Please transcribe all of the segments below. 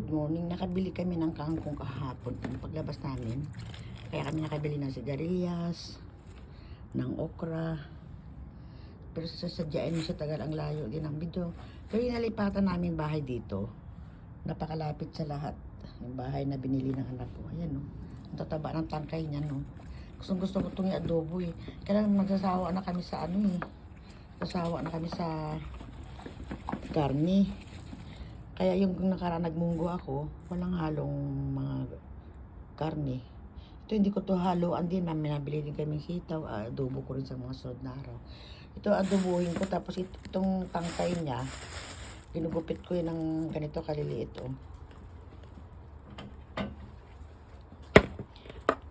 Good morning. Nakabili kami ng kangkong kahapon. Ang paglabas namin. Kaya kami nakabili ng sigarilyas, ng okra. Pero sasadyain mo sa tagal ang layo din ang video. Pero inalipatan namin bahay dito. Napakalapit sa lahat. Yung bahay na binili ng anak ko. Ayan, no. Ang tataba ng tangkay niya, no. Gusto ko itong i-adobo, eh. Kaya magsasawa na kami sa ano, eh. Sasawa na kami sa karne. Kaya yung nakaraan nagmunggo ako, walang halong mga karne. Ito hindi ko to haluan din. Nabili din kami sitaw. Adobo ko rin sa mga sunod na araw. Ito adobohin ko. Tapos itong tangkay niya, ginugupit ko yun ng ganito kaliliit. Oh.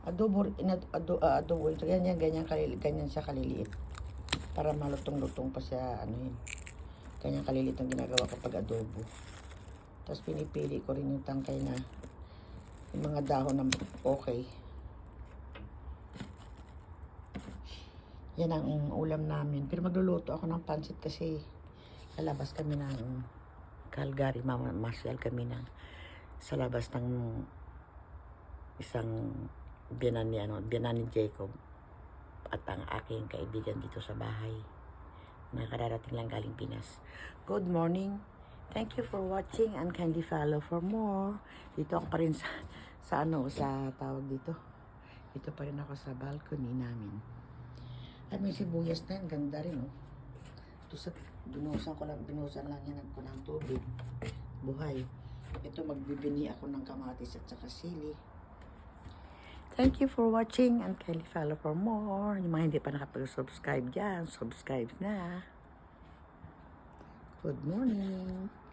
Adobo ito. Ganyan siya kaliliit. Para malutong-lutong pa siya. Ano yun. Ganyan kaliliit ang ginagawa kapag adobo. Tapos pinipili ko rin yung tangkay na yung mga dahon na okay. Yan ang ulam namin. Pero magluluto ako ng pansit kasi lalabas kami ng Calgary. Mamasyal kami sa labas ng isang biyanan ni Jacob at ang aking kaibigan dito sa bahay. Nakararating lang galing Pinas. Good morning. Thank you for watching and kindly follow for more. Dito ako pa rin sa tawag dito. Dito pa rin ako sa balcony namin. At may sibuyas na yan. Ganda rin, oh. Binusan lang yan ako ng tubig. Buhay. Ito, magbibini ako ng kamatis at saka sili. Thank you for watching and kindly follow for more. Yung mga hindi pa nakapag-subscribe dyan, subscribe na. Good morning.